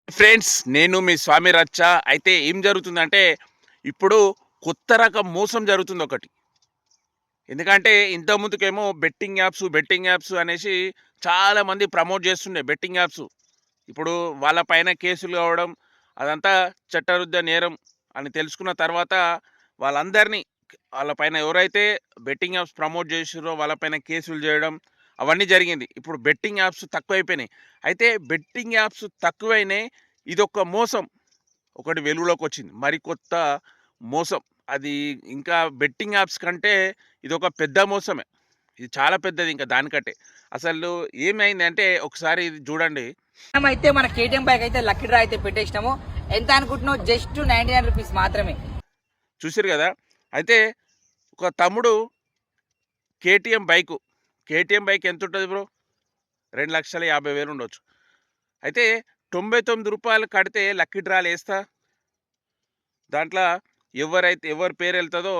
Friends, నేను మీ స్వామి రచ్చ. అయితే ఏం జరుగుతుందంటే, ఇప్పుడు కొత్త రకం మోసం జరుగుతుంది ఒకటి. ఎందుకంటే ఇంతకుముందుకేమో బెట్టింగ్ యాప్స్ అనేసి చాలామంది ప్రమోట్ చేస్తుండే బెట్టింగ్ యాప్స్. ఇప్పుడు వాళ్ళ పైన కేసులు కావడం, అదంతా చట్టవిరుద్ధ నేరం అని తెలుసుకున్న తర్వాత వాళ్ళందరినీ వాళ్ళ పైన ఎవరైతే బెట్టింగ్ యాప్స్ ప్రమోట్ చేసిర్రో వాళ్ళ పైన కేసులు చేయడం అవన్నీ జరిగింది. ఇప్పుడు బెట్టింగ్ యాప్స్ తక్కువైపోయినాయి. అయితే బెట్టింగ్ యాప్స్ తక్కువైనాయి. ఇదొక మోసం ఒకటి వెలుగులోకి వచ్చింది. మరికొత్త మోసం. అది ఇంకా బెట్టింగ్ యాప్స్ కంటే ఇదొక పెద్ద మోసమే. ఇది చాలా పెద్దది ఇంకా దానికంటే. అసలు ఏమైందంటే ఒకసారి ఇది చూడండి. మనమైతే మన కేటీఎం బైక్ అయితే లక్కీ డ్రా అయితే పెట్టేసినాము. ఎంత అనుకుంటున్నావు? జస్ట్ 99 రూపీస్ మాత్రమే. చూసిర్రు కదా! అయితే ఒక తమ్ముడు కేటీఎం బైకు. కేటీఎం బైక్ ఎంతుంటది బ్రో? 2,50,000 ఉండొచ్చు. అయితే రూ. 99 కడితే లక్కీ డ్రాలేస్తా. దాంట్లో ఎవరి పేరెళ్తదో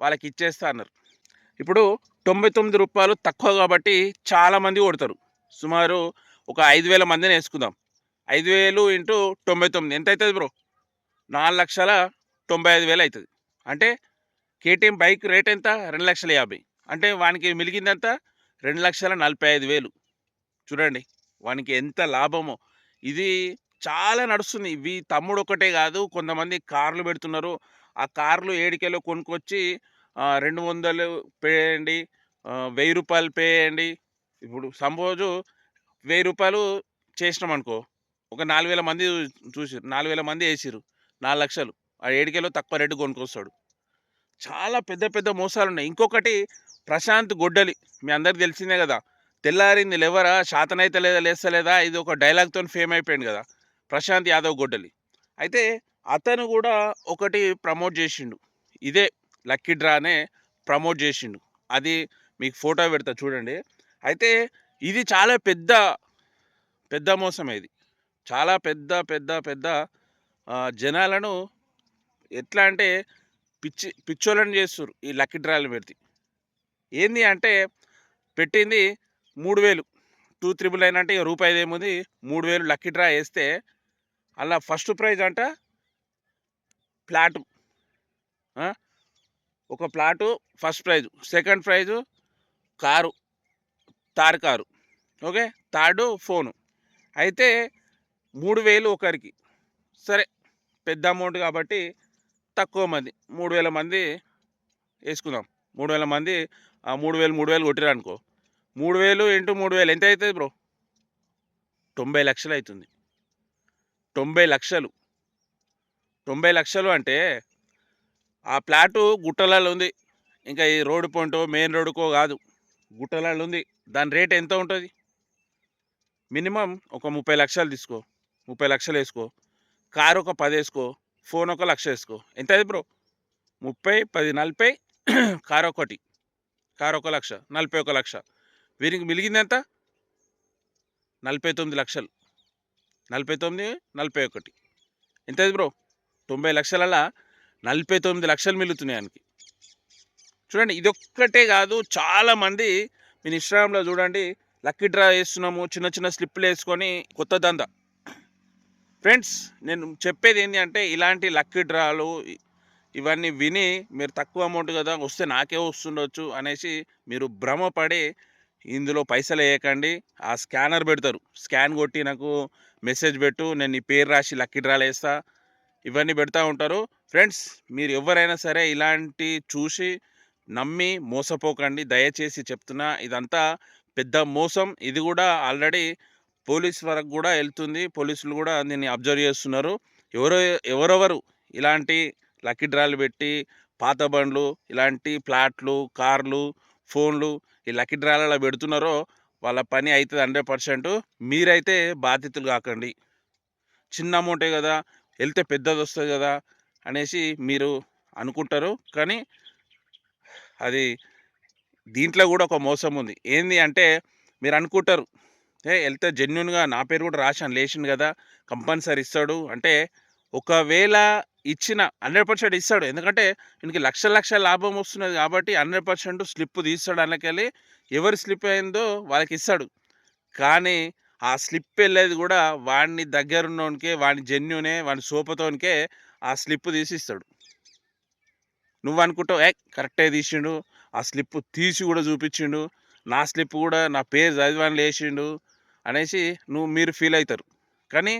వాళ్ళకిచ్చేస్తా అన్నారు. ఇప్పుడు రూ. 99 తక్కువ కాబట్టి చాలామంది కొడతారు. సుమారు ఒక 5,000 మందిని యేసుకుందాం. 5,000 ఇంటూ 99 ఎంతైతది బ్రో? 4,95,000 అయితది. అంటే కేటీఎం బైక్ రేట్ ఎంత? 2,50,000. అంటే వానికి మిలిగిందెంత? 2,45,000. చూడండి వానికి ఎంత లాభమో. ఇది చాలా నడుస్తుంది. ఇవి తమ్ముడు ఒక్కటే కాదు, కొంతమంది కార్లు పెడుతున్నారు. ఆ కార్లు ఏడికెలో కొనుక్కొచ్చి 200 పే చేయండి, రూ. 1,000 పే చేయండి. ఇప్పుడు సపోజు రూ. 1,000 చేసినామనుకో, ఒక 4,000 మంది చూసిర్రు, 4,000 మంది వేసిర్రు, 4,00,000. ఆ ఏడికెలో తక్కువ రేటు కొనుక్కొస్తాడు. చాలా పెద్ద పెద్ద మోసాలున్నాయి. ఇంకొకటి ప్రశాంత్ గొడ్డలి. మీ అందరికి తెలిసిందే కదా! తెల్లారింది లేవరా, శాతనైతే లేదా లేస్తలేదా, ఇది ఒక డైలాగ్‌తోని ఫేమ్ అయిపోయిండు కదా! ప్రశాంత్ యాదవ్ గొడ్డలి. అయితే అతను కూడా ఒకటి ప్రమోట్ చేసిండు. ఇదే లక్కీ డ్రానే ప్రమోట్ చేసిండు. అది మీకు ఫోటో పెడతా చూడండి. అయితే ఇది చాలా పెద్ద పెద్ద మోసమే ఇది. చాలా పెద్ద పెద్ద పెద్ద జనాలను ఎట్లా అంటే పిచ్చోళ్ళని చేస్తుర్రు ఈ లక్కీ డ్రాలు పెడితే. ఏంది అంటే పెట్టింది 3,000, 2,999 అంటే ఇక రూపాయిదేముంది, 3,000 లక్కీ డ్రా వేస్తే అలా ఫస్ట్ ప్రైజ్ అంట ఫ్లాటు. ఒక plot first prize. Second prize car, Thar car. Okay, third phone. అయితే 3,000 ఒకరికి. సరే, పెద్ద అమౌంట్ కాబట్టి తక్కువ మంది, 3,000 మంది వేసుకుందాం. 3,000 మంది 3,000 3,000 కొట్టిరనుకో, 3,000 ఇంటూ 3,000 ఎంత అవుతుంది బ్రో? 90,00,000 అవుతుంది. 90,00,000. 90,00,000 అంటే ఆ ప్లాటు గుట్టలలో ఉంది. ఇంకా ఈ రోడ్డు పాయింటో మెయిన్ రోడ్డుకో కాదు, గుట్టలలో ఉంది. దాని రేట్ ఎంత ఉంటుంది? మినిమం ఒక 30,00,000 తీసుకో, 30,00,000 వేసుకో. కారు ఒక 10 వేసుకో, ఫోన్ ఒక 1,00,000 వేసుకో. ఎంత అది బ్రో? 30, 10, 40. కారు ఒకటి, కారు 1,00,000, 41,00,000. వీరికి మిలిగింది ఎంత? 49,00,000. 49, 41 ఎంత అది బ్రో? 90,00,000ల 49,00,000 మిగులుతున్నాయి ఆయనకి. చూడండి, ఇదొక్కటే కాదు, చాలామంది మీరు ఇన్స్టాగ్రామ్లో చూడండి, లక్కీ డ్రా వేస్తున్నాము, చిన్న చిన్న స్లిప్పులు వేసుకొని కొత్త దందా. ఫ్రెండ్స్, నేను చెప్పేది ఏంటి అంటే, ఇలాంటి లక్కీ డ్రాలు ఇవన్నీ విని మీరు తక్కువ అమౌంట్ కదా వస్తే నాకే వస్తుండొచ్చు అనేసి మీరు భ్రమపడి ఇందులో పైసలు వేయకండి. ఆ స్కానర్ పెడతారు, స్కాన్ కొట్టి నాకు మెసేజ్ పెట్టు, నేను నీ పేరు రాసి లక్కీ డ్రాలు వేస్తా, ఇవన్నీ పెడతా ఉంటారు. ఫ్రెండ్స్, మీరు ఎవరైనా సరే ఇలాంటి చూసి నమ్మి మోసపోకండి, దయచేసి చెప్తున్నా. ఇదంతా పెద్ద మోసం. ఇది కూడా ఆల్రెడీ పోలీస్ వరకు కూడా వెళ్తుంది. పోలీసులు కూడా దీన్ని అబ్జర్వ్ చేస్తున్నారు. ఎవరెవరు ఇలాంటి లక్కీ డ్రాలు పెట్టి పాత బండ్లు, ఇలాంటి ప్లాట్లు, కార్లు, ఫోన్లు ఈ లక్కీ డ్రాలలో పెడుతున్నారో వాళ్ళ పని అవుతుంది 100%. మీరైతే బాధితులు కాకండి. చిన్న అమౌంటే కదా, వెళ్తే పెద్దది వస్తుంది కదా అనేసి మీరు అనుకుంటారు. కానీ అది దీంట్లో కూడా ఒక మోసం ఉంది. ఏంది అంటే, మీరు అనుకుంటారు వెళ్తే జెన్యున్గా నా పేరు కూడా రాశాను, లేచిండు కదా, కంపల్సరీ ఇస్తాడు అంటే, ఒకవేళ ఇచ్చిన 100% ఇస్తాడు. ఎందుకంటే ఇంక లక్షల లక్షల లాభం వస్తున్నది కాబట్టి 100% స్లిప్ తీస్తాడు. అందుకెళ్ళి ఎవరి స్లిప్ అయిందో వాళ్ళకి ఇస్తాడు. కానీ ఆ స్లిప్ వెళ్ళేది కూడా వాడిని దగ్గరున్నోనికే, వాని జెన్యునే, వాని సోపతోనికే ఆ స్లిప్ తీసిస్తాడు. నువ్వనుకుంటావు కరెక్టే తీసిండు, ఆ స్లిప్ తీసి కూడా చూపించిండు, నా స్లిప్ కూడా నా పేరు చదివాని లేచిండు అనేసి మీరు ఫీల్ అవుతారు. కానీ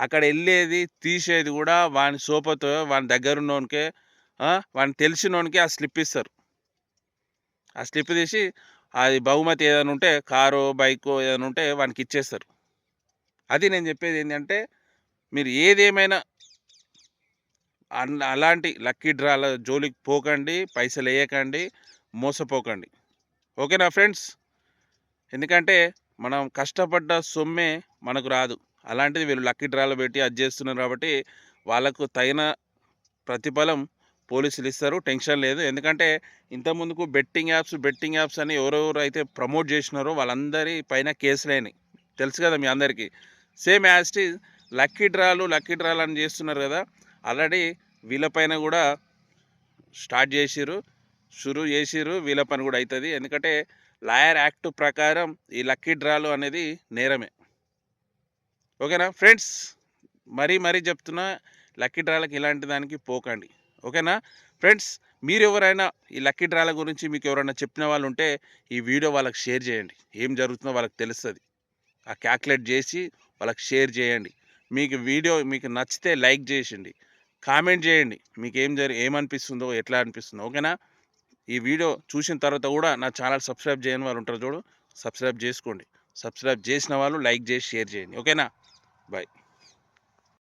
అక్కడ వెళ్ళేది తీసేది కూడా వాని సోపతో, వాని దగ్గరున్నోనికే, వాని తెలిసినోనికే ఆ స్లిప్ ఇస్తారు. ఆ స్లిప్ తీసి అది బహుమతి ఏదైనా ఉంటే కారో బైకో ఏదైనా ఉంటే వానికి ఇచ్చేస్తారు. అది నేను చెప్పేది ఏంటంటే, మీరు ఏదేమైనా అలాంటి లక్కీ డ్రాల జోలికి పోకండి, పైసలు వేయకండి, మోసపోకండి. ఓకేనా ఫ్రెండ్స్? ఎందుకంటే మనం కష్టపడ్డ సొమ్మే మనకు రాదు. అలాంటిది వీళ్ళు లక్కీ డ్రాలో పెట్టి అది చేస్తున్నారు కాబట్టి వాళ్ళకు తగిన ప్రతిఫలం పోలీసులు ఇస్తారు, టెన్షన్ లేదు. ఎందుకంటే ఇంతకుముందుకు బెట్టింగ్ యాప్స్ అని ఎవరెవరు అయితే ప్రమోట్ చేసినారో వాళ్ళందరి పైన కేసులైనాయి. తెలుసు కదా మీ అందరికీ. Same as it is lucky డ్రాలు అని చేస్తున్నారు కదా, ఆల్రెడీ వీళ్ళపైన కూడా స్టార్ట్ చేసిర్రు, షురూ చేసిర్రు. వీళ్ళ పని కూడా అవుతుంది. ఎందుకంటే లాయర్ యాక్ట్ ప్రకారం ఈ లక్కీ డ్రాలు అనేది నేరమే. ఓకేనా ఫ్రెండ్స్? మరీ చెప్తున్నా, లక్కీ డ్రాలకి ఇలాంటి దానికి పోకండి. ఓకేనా ఫ్రెండ్స్? మీరు ఎవరైనా ఈ లక్కీ డ్రాల గురించి మీకు ఎవరైనా చెప్పిన వాళ్ళు ఉంటే ఈ వీడియో వాళ్ళకి షేర్ చేయండి. ఏం జరుగుతుందో వాళ్ళకి తెలుస్తుంది. ఆ క్యాల్కులేట్ చేసి వాళ్ళకి షేర్ చేయండి. మీకు వీడియో మీకు నచ్చితే లైక్ చేసిండి, కామెంట్ చేయండి మీకు ఏమనిపిస్తుందో, ఎట్లా అనిపిస్తుందో. ఓకేనా? ఈ వీడియో చూసిన తర్వాత కూడా నా ఛానల్ సబ్స్క్రైబ్ చేయని వాళ్ళు ఉంటారు చూడు, సబ్స్క్రైబ్ చేసుకోండి. సబ్స్క్రైబ్ చేసిన వాళ్ళు లైక్ చేసి షేర్ చేయండి. ఓకేనా? బాయ్.